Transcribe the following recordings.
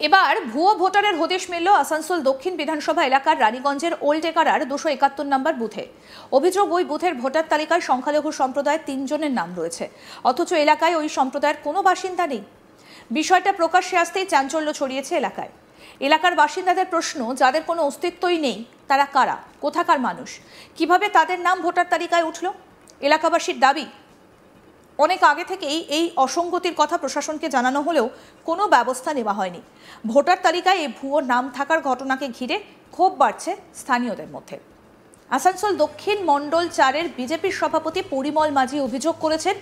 এবার ভুয়ো ভোটারের হদিশ মিলল আসানসোল দক্ষিণ বিধানসভা এলাকার রানীগঞ্জের ওল্ড একারার 271 নম্বর বুথে। অভিযোগ, ওই বুথের ভোটার তালিকায় সংখ্যালঘু সম্প্রদায়ের 3 জনের নাম রয়েছে, অথচ এলাকায় ওই সম্প্রদায়ের কোনো বাসিন্দা নেই। বিষয়টা প্রকাশ্যে আসতেই চাঞ্চল্য ছড়িয়েছে এলাকায়। এলাকার বাসিন্দাদের প্রশ্ন, যাদের কোনো অস্তিত্বই নেই তারা কারা, কোথাকার মানুষ, কিভাবে তাদের নাম ভোটার তালিকায় উঠল? এলাকাবাসীর দাবি, অনেক আগে থেকেই এই অসঙ্গতির কথা প্রশাসনকে জানানো হলেও কোনো ব্যবস্থা নেওয়া হয়নি। ভোটার তালিকায় এই ভুয়ো নাম থাকার ঘটনাকে ঘিরে ক্ষোভ বাড়ছে স্থানীয়দের মধ্যে। আসানসোল দক্ষিণ মণ্ডল 4-এর বিজেপির সভাপতি পরিমল মাঝি অভিযোগ করেছেন,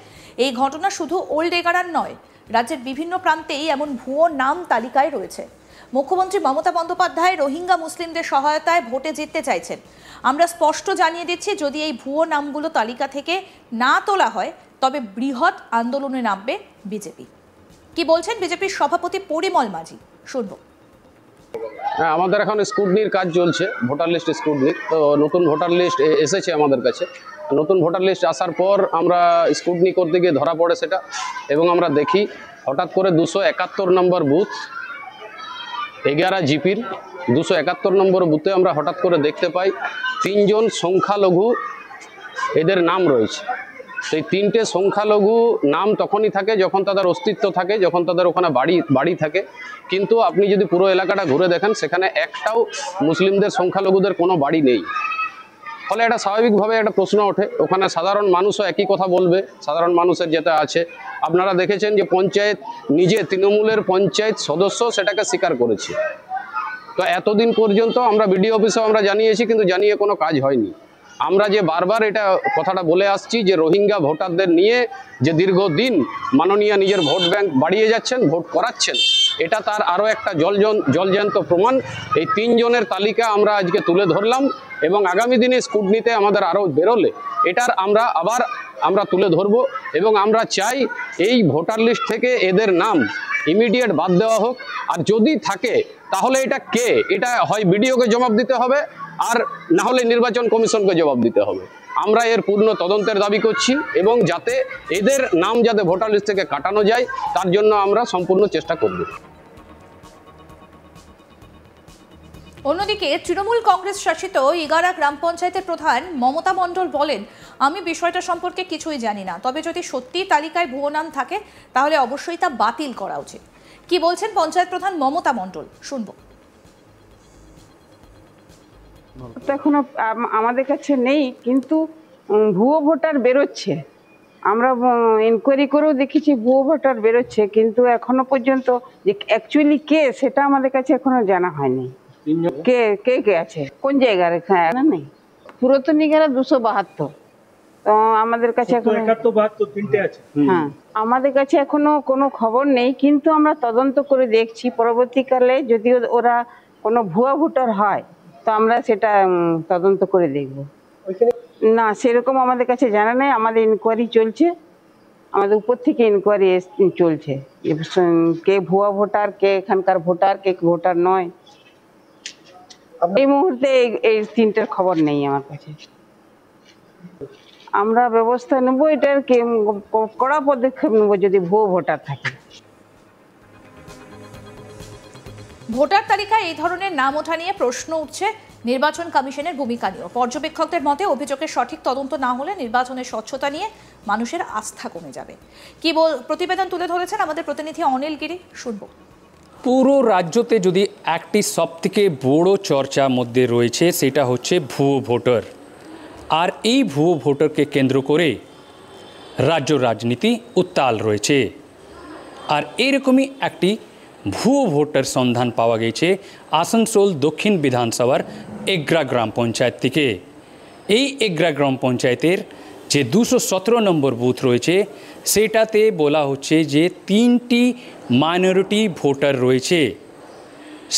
এই ঘটনা শুধু ওল্ড এগারার নয়, রাজ্যের বিভিন্ন প্রান্তেই এমন ভুয়ো নাম তালিকায় রয়েছে। মুখ্যমন্ত্রী মমতা বন্দ্যোপাধ্যায় রোহিঙ্গা মুসলিমদের সহায়তায় ভোটে জিততে চাইছেন। আমরা স্পষ্ট জানিয়ে দিচ্ছি, যদি এই ভুয়ো নামগুলো তালিকা থেকে না তোলা হয় তবে বৃহৎ আন্দোলনে নামবে বিজেপি। কি বলছেন বিজেপির সভাপতি পরিমল মাঝি, শুনবো। আমাদের এখন স্ক্রুটনির কাজ চলছে, ভোটার লিস্ট স্ক্রুটনি। তো নতুন ভোটার লিস্ট এসেছে আমাদের কাছে। নতুন ভোটার লিস্ট আসার পর আমরা স্ক্রুটনি করতে গিয়ে ধরা পড়ে সেটা, এবং আমরা দেখি হঠাৎ করে 271 নম্বর বুথ 11 জিপির 271 নম্বর বুথে আমরা হঠাৎ করে দেখতে পাই 3 জন সংখ্যালঘু এদের নাম রয়েছে। সেই 3টে সংখ্যালঘু নাম তখনই থাকে যখন তাদের অস্তিত্ব থাকে, যখন তাদের ওখানে বাড়ি থাকে। কিন্তু আপনি যদি পুরো এলাকাটা ঘুরে দেখেন, সেখানে একটাও মুসলিমদের সংখ্যালঘুদের কোনো বাড়ি নেই। ফলে এটা স্বাভাবিকভাবে একটা প্রশ্ন ওঠে, ওখানে সাধারণ মানুষও একই কথা বলবে। সাধারণ মানুষের যেটা আছে, আপনারা দেখেছেন যে পঞ্চায়েত নিজে, তৃণমূলের পঞ্চায়েত সদস্য সেটাকে স্বীকার করেছে। তো এতদিন পর্যন্ত আমরা বিডিও অফিসেও আমরা জানিয়েছি, কিন্তু জানিয়ে কোনো কাজ হয়নি। আমরা যে বারবার এটা কথাটা বলে আসছি যে রোহিঙ্গা ভোটারদের নিয়ে যে দীর্ঘদিন মাননীয় নিজের ভোট ব্যাংক বাড়িয়ে যাচ্ছেন, ভোট করাচ্ছেন, এটা তার আরও একটা জলজ্যান্ত প্রমাণ। এই 3 জনের তালিকা আমরা আজকে তুলে ধরলাম, এবং আগামী দিনে স্ক্রুটনিতে আমাদের আরও বেরোলে এটার আমরা তুলে ধরব। এবং আমরা চাই এই ভোটার লিস্ট থেকে এদের নাম ইমিডিয়েট বাদ দেওয়া হোক। আর যদি থাকে তাহলে এটা কে, এটা হয় বিডিওকে জবাব দিতে হবে, আর না হলে নির্বাচন কমিশনকে জবাব দিতে হবে। আমরা এর পূর্ণ তদন্তের দাবি করছি, এবং যাতে এদের নাম যাতে ভোটার লিস্ট থেকে কাটানো যায় তার জন্য আমরা সম্পূর্ণ চেষ্টা করব। অন্যদিকে তৃণমূল কংগ্রেস শাসিত ইগারা গ্রাম পঞ্চায়েতের প্রধান মমতা মণ্ডল বলেন, আমি বিষয়টা সম্পর্কে কিছুই জানি না, তবে যদি সত্যি তালিকায় ভুয়ো নাম থাকে তাহলে অবশ্যই তা বাতিল করা উচিত। কি বলছেন পঞ্চায়েত প্রধান মমতা মণ্ডল, শুনবো। এখনো আমাদের কাছে নেই, কিন্তু ভুয়ো ভোটার বেরোচ্ছে। আমরা ইনকোয়ারি করেও দেখেছি ভুয়ো ভোটার বেরোচ্ছে, কিন্তু এখনো পর্যন্ত যে অ্যাকচুয়ালি কে সেটা আমাদের কাছে এখনো জানা হয়নি। কে কে কে আছে, কোন জায়গার, না নেই। পুরাতন ইগারা 272, তো আমাদের কাছে এখন 3টে আছে। হ্যাঁ, আমাদের কাছে এখনো কোনো খবর নেই, কিন্তু আমরা তদন্ত করে দেখছি। পরবর্তীকালে যদি ওরা কোনো ভুয়া ভোটার হয় তো আমরা সেটা তদন্ত করে দেখব। না, সেরকম আমাদের কাছে জানা নেই। আমাদের ইনকোয়ারি চলছে, আমাদের উপর থেকে ইনকোয়ারি চলছে কে ভুয়া ভোটার, কে এখানকার ভোটার, কে ভোটার নয়। এই মুহূর্তে এই 3টের খবর নেই আমার কাছে। আমরা ব্যবস্থা নেব, এটার কড়া পদক্ষেপ নেব যদি ভুয়ো ভোটার থাকে। ভোটার তালিকায় এই ধরনের নাম ওঠা নিয়ে প্রশ্ন উঠছে নির্বাচন কমিশনের ভূমিকা নিয়েও। পর্যবেক্ষকদের মতে, অভিযোগের সঠিক তদন্ত না হলে নির্বাচনের স্বচ্ছতা নিয়ে মানুষের আস্থা কমে যাবে। কি প্রতিবেদন তুলে ধরেছেন আমাদের প্রতিনিধি অনিল গিরি, শুনবো। পুরো রাজ্যতে যদি একটি সবথেকে বড় চর্চার মধ্যে রয়েছে, সেটা হচ্ছে ভুয়ো ভোটার। আর এই ভুয়ো ভোটারকে কেন্দ্র করে রাজ্য রাজনীতি উত্তাল রয়েছে। আর এইরকমই একটি ভুয়ো ভোটার সন্ধান পাওয়া গেছে আসানসোল দক্ষিণ বিধানসভার এগরা গ্রাম পঞ্চায়েত থেকে। এই এগরা গ্রাম পঞ্চায়েতের যে 217 নম্বর বুথ রয়েছে, সেটাতে বলা হচ্ছে যে 3টি মাইনরিটি ভোটার রয়েছে।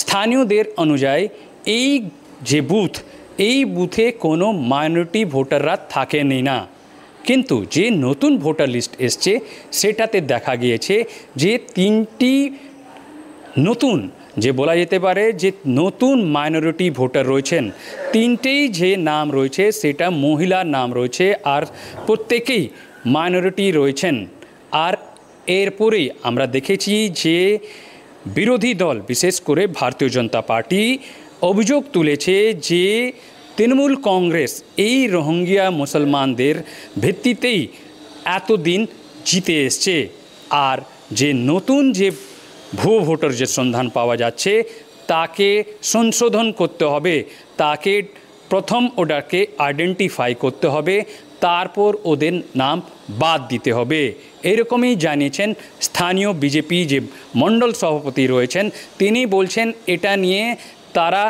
স্থানীয়দের অনুযায়ী এই যে বুথ, এই বুথে কোনো মাইনরিটি ভোটাররা থাকেনি না। কিন্তু যে নতুন ভোটার লিস্ট এসছে সেটাতে দেখা গিয়েছে যে 3টি নতুন, যে বলা যেতে পারে যে নতুন মাইনরিটি ভোটার রয়েছেন। 3টেই যে নাম রয়েছে সেটা মহিলার নাম রয়েছে, আর প্রত্যেকেই মাইনরিটি রয়েছেন। আর এরপরেই আমরা দেখেছি যে বিরোধী দল বিশেষ করে ভারতীয় জনতা পার্টি অভিযোগ তুলেছে যে তৃণমূল কংগ্রেস এই রোহিঙ্গা মুসলমানদের ভিত্তিতেই এতদিন জিতে এসছে, আর যে নতুন যে ভুয়ো ভোটার যে সন্ধান পাওয়া যাচ্ছে তাকে সংশোধন করতে হবে, তাকে প্রথম ওটাকে আইডেন্টিফাই করতে হবে, তারপর ওদের নাম বাদ দিতে হবে। এরকমই জানিয়েছেন স্থানীয় বিজেপি যে মণ্ডল সভাপতি রয়েছেন, তিনি বলছেন এটা নিয়ে তারা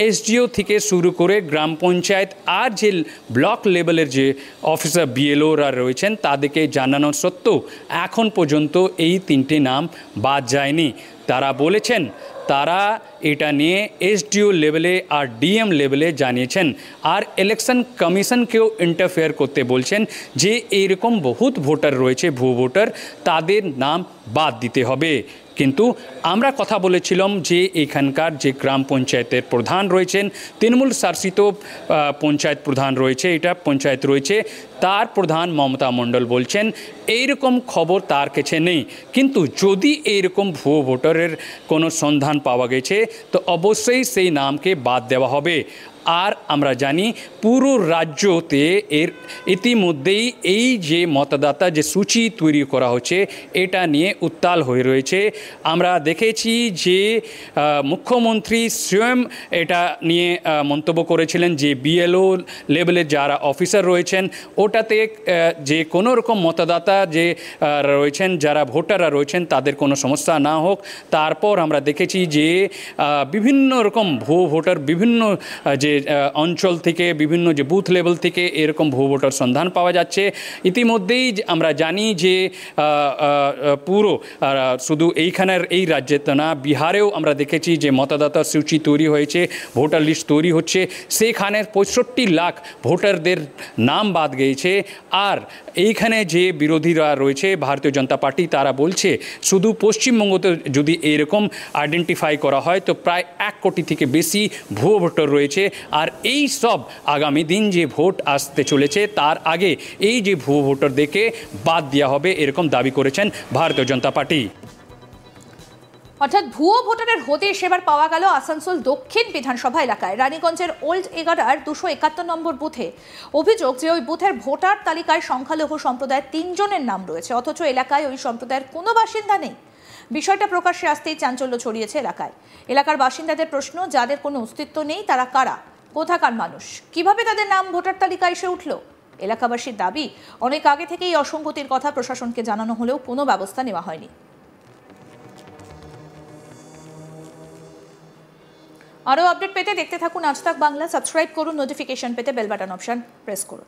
এসডিও থেকে শুরু করে গ্রাম পঞ্চায়েত আর যে ব্লক লেভেলের যে অফিসার বিএলওরা রয়েছেন তাদেরকে জানানো সত্ত্বেও এখন পর্যন্ত এই 3টে নাম বাদ যায়নি। তারা বলেছেন তারা এটা নিয়ে এসডিও লেভেলে আর ডিএম লেভেলে জানিয়েছেন, আর ইলেকশন কমিশনকেও ইন্টারফেয়ার করতে বলছেন যে এইরকম বহুত ভোটার রয়েছে ভুয়ো ভোটার, তাদের নাম বাদ দিতে হবে। কিন্তু আমরা কথা বলেছিলাম যে এখানকার যে গ্রাম পঞ্চায়েতের প্রধান রয়েছেন, তৃণমূল শাসিত পঞ্চায়েত প্রধান রয়েছে, এটা পঞ্চায়েত রয়েছে, তার প্রধান মমতা মণ্ডল বলছেন এইরকম খবর তার কাছে নেই, কিন্তু যদি এইরকম ভুয়ো ভোটারের কোনো সন্ধান পাওয়া গেছে তো অবশ্যই সেই নামকে বাদ দেওয়া হবে। আর আমরা জানি পুরো রাজ্যতে এর ইতিমধ্যেই এই যে মতদাতা যে সূচি তৈরি করা হচ্ছে এটা নিয়ে উত্তাল হয়ে রয়েছে। আমরা দেখেছি যে মুখ্যমন্ত্রী স্বয়ং এটা নিয়ে মন্তব্য করেছিলেন যে বিএলও লেভেলের যারা অফিসার রয়েছেন ওটাতে যে কোনো রকম মতদাতা যে রয়েছেন, যারা ভোটাররা রয়েছেন তাদের কোনো সমস্যা না হোক। তারপর আমরা দেখেছি যে বিভিন্ন রকম ভুয়ো ভোটার বিভিন্ন যে অঞ্চল থেকে বিভিন্ন যে বুথ লেভেল থেকে এরকম ভুয়ো ভোটার সন্ধান পাওয়া যাচ্ছে। ইতিমধ্যেই আমরা জানি যে পুরো শুধু এইখানের এই রাজ্যে তো না, বিহারেও আমরা দেখেছি যে মতদাতা সূচি তৈরি হয়েছে, ভোটার লিস্ট তৈরি হচ্ছে, সেখানে 65 লাখ ভোটারদের নাম বাদ গিয়েছে। আর এইখানে যে বিরোধীরা রয়েছে ভারতীয় জনতা পার্টি, তারা বলছে শুধু পশ্চিমবঙ্গতে যদি এরকম আইডেন্টিফাই করা হয় তো প্রায় 1 কোটি থেকে বেশি ভুয়ো ভোটার রয়েছে। আর এই সব আগামী দিন যে ভোট আসতে চলেছে তার আগে এই যে ভুয়ো ভোটারদেরকে বাদ দেওয়া হবে, এরকম দাবি করেছেন ভারতীয় জনতা পার্টি। অর্থাৎ ভুয়ো ভোটারের হদিশ এবার পাওয়া গেল আসানসোল দক্ষিণ বিধানসভা এলাকায় রানীগঞ্জের ওল্ড এগারার 271 নম্বর বুথে। অভিযোগ যে ওই বুথের ভোটার তালিকায় সংখ্যালঘু সম্প্রদায়ের 3 জনের নাম রয়েছে, অথচ এলাকায় ওই সম্প্রদায়ের কোনো বাসিন্দা নেই। বিষয়টা প্রকাশ্যে আসতেই চাঞ্চল্য ছড়িয়েছে এলাকায়। এলাকার বাসিন্দাদের প্রশ্ন, যাদের কোনো অস্তিত্ব নেই তারা কারা, কোথাকার মানুষ, কিভাবে তাদের নাম ভোটার তালিকায় এসে উঠল? এলাকাবাসীর দাবি, অনেক আগে থেকেই অসঙ্গতির কথা প্রশাসনকে জানানো হলেও কোনো ব্যবস্থা নেওয়া হয়নি। আরও আপডেট পেতে দেখতে থাকুন আজ তাক বাংলা। সাবস্ক্রাইব করুন, নোটিফিকেশন পেতে বেল বাটন অপশন প্রেস করুন।